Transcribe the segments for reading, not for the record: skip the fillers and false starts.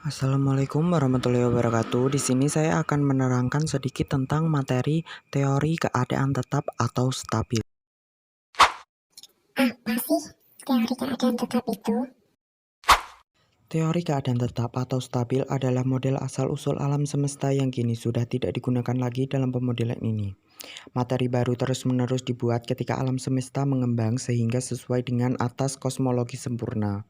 Assalamualaikum warahmatullahi wabarakatuh. Di sini saya akan menerangkan sedikit tentang materi teori keadaan tetap atau stabil. Apa sih teori keadaan tetap itu? Teori keadaan tetap atau stabil adalah model asal-usul alam semesta yang kini sudah tidak digunakan lagi dalam pemodelan ini. Materi baru terus-menerus dibuat ketika alam semesta mengembang sehingga sesuai dengan atas kosmologi sempurna.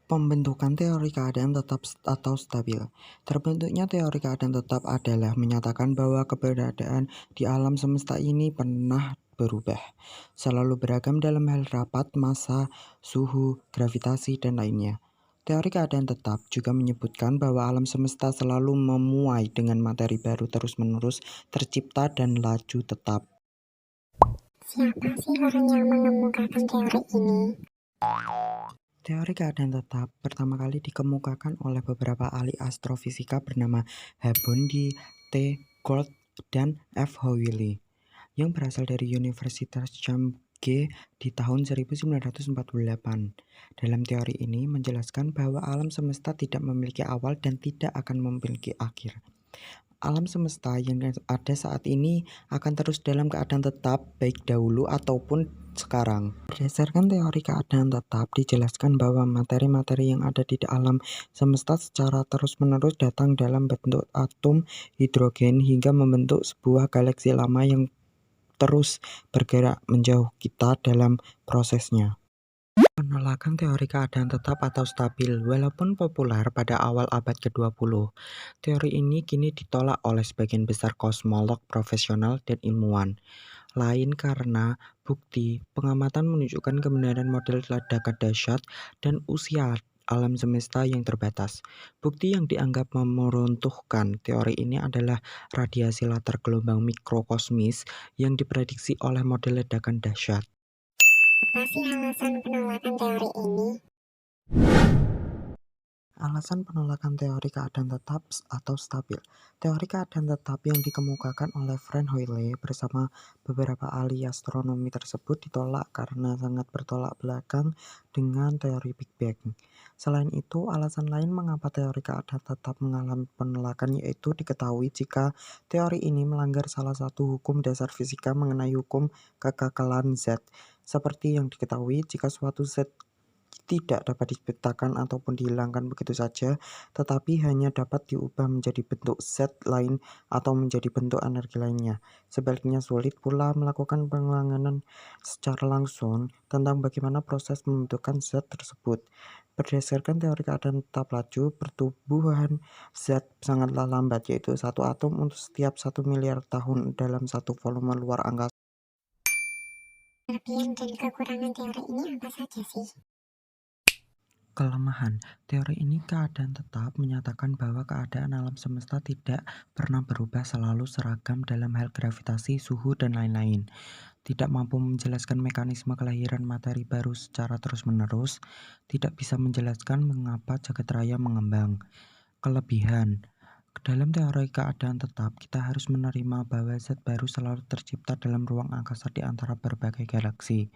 Pembentukan teori keadaan tetap atau stabil. Terbentuknya teori keadaan tetap adalah menyatakan bahwa keberadaan di alam semesta ini pernah berubah, selalu beragam dalam hal rapat, massa, suhu, gravitasi, dan lainnya. Teori keadaan tetap juga menyebutkan bahwa alam semesta selalu memuai dengan materi baru terus-menerus tercipta dan laju tetap. Siapa sih orang yang mengemukakan teori ini? Teori keadaan tetap pertama kali dikemukakan oleh beberapa ahli astrofisika bernama Habbondi, T. Gould, dan F. Hawley yang berasal dari Universitas Cambridge di tahun 1948. Dalam teori ini menjelaskan bahwa alam semesta tidak memiliki awal dan tidak akan memiliki akhir. Alam semesta yang ada saat ini akan terus dalam keadaan tetap baik dahulu ataupun sekarang. Berdasarkan teori keadaan tetap dijelaskan bahwa materi-materi yang ada di alam semesta secara terus-menerus datang dalam bentuk atom hidrogen hingga membentuk sebuah galaksi lama yang terus bergerak menjauh kita dalam prosesnya. Penolakan teori keadaan tetap atau stabil, walaupun populer pada awal abad ke-20, teori ini kini ditolak oleh sebagian besar kosmolog profesional dan ilmuwan lain karena bukti pengamatan menunjukkan kebenaran model ledakan dahsyat dan usia alam semesta yang terbatas. Bukti yang dianggap meruntuhkan teori ini adalah radiasi latar gelombang mikrokosmis yang diprediksi oleh model ledakan dahsyat. Apa sih alasan penolakan teori ini? Alasan penolakan teori keadaan tetap atau stabil. Teori keadaan tetap yang dikemukakan oleh Frank Hoyle bersama beberapa ahli astronomi tersebut ditolak karena sangat bertolak belakang dengan teori Big Bang. Selain itu, alasan lain mengapa teori keadaan tetap mengalami penolakan yaitu diketahui jika teori ini melanggar salah satu hukum dasar fisika mengenai hukum kekekalan Z. Seperti yang diketahui, jika suatu Z tidak dapat diciptakan ataupun dihilangkan begitu saja, tetapi hanya dapat diubah menjadi bentuk zat lain atau menjadi bentuk energi lainnya. Sebaliknya sulit pula melakukan pengulangan secara langsung tentang bagaimana proses pembentukan zat tersebut. Berdasarkan teori keadaan tetap laju, pertumbuhan zat sangatlah lambat, yaitu satu atom untuk setiap 1 miliar tahun dalam satu volume luar angkasa. Kelebihan dan kekurangan teori ini apa saja sih? Kelemahan teori ini keadaan tetap menyatakan bahwa keadaan alam semesta tidak pernah berubah, selalu seragam dalam hal gravitasi, suhu, dan lain-lain. Tidak mampu menjelaskan mekanisme kelahiran materi baru secara terus-menerus, tidak bisa menjelaskan mengapa jagat raya mengembang. Kelebihan dalam teori keadaan tetap, kita harus menerima bahwa zat baru selalu tercipta dalam ruang angkasa di antara berbagai galaksi.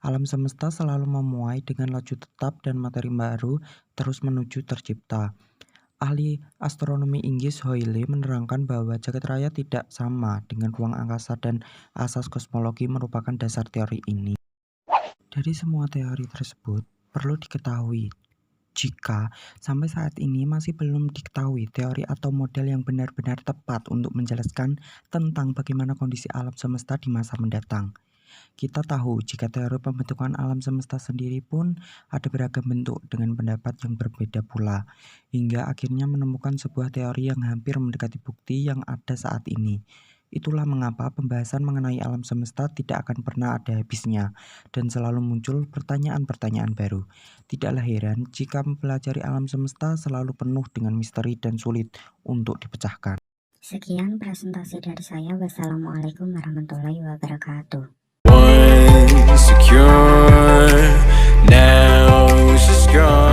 Alam semesta selalu memuai dengan laju tetap dan materi baru terus menuju tercipta. Ahli astronomi Inggris Hoyle menerangkan bahwa jagat raya tidak sama dengan ruang angkasa dan asas kosmologi merupakan dasar teori ini. Dari semua teori tersebut, perlu diketahui jika sampai saat ini masih belum diketahui teori atau model yang benar-benar tepat untuk menjelaskan tentang bagaimana kondisi alam semesta di masa mendatang. Kita tahu jika teori pembentukan alam semesta sendiri pun ada beragam bentuk dengan pendapat yang berbeda pula, hingga akhirnya menemukan sebuah teori yang hampir mendekati bukti yang ada saat ini. Itulah mengapa pembahasan mengenai alam semesta tidak akan pernah ada habisnya dan selalu muncul pertanyaan-pertanyaan baru. Tidaklah heran jika mempelajari alam semesta selalu penuh dengan misteri dan sulit untuk dipecahkan. Sekian presentasi dari saya. Wassalamualaikum warahmatullahi wabarakatuh. Secure, now she's gone.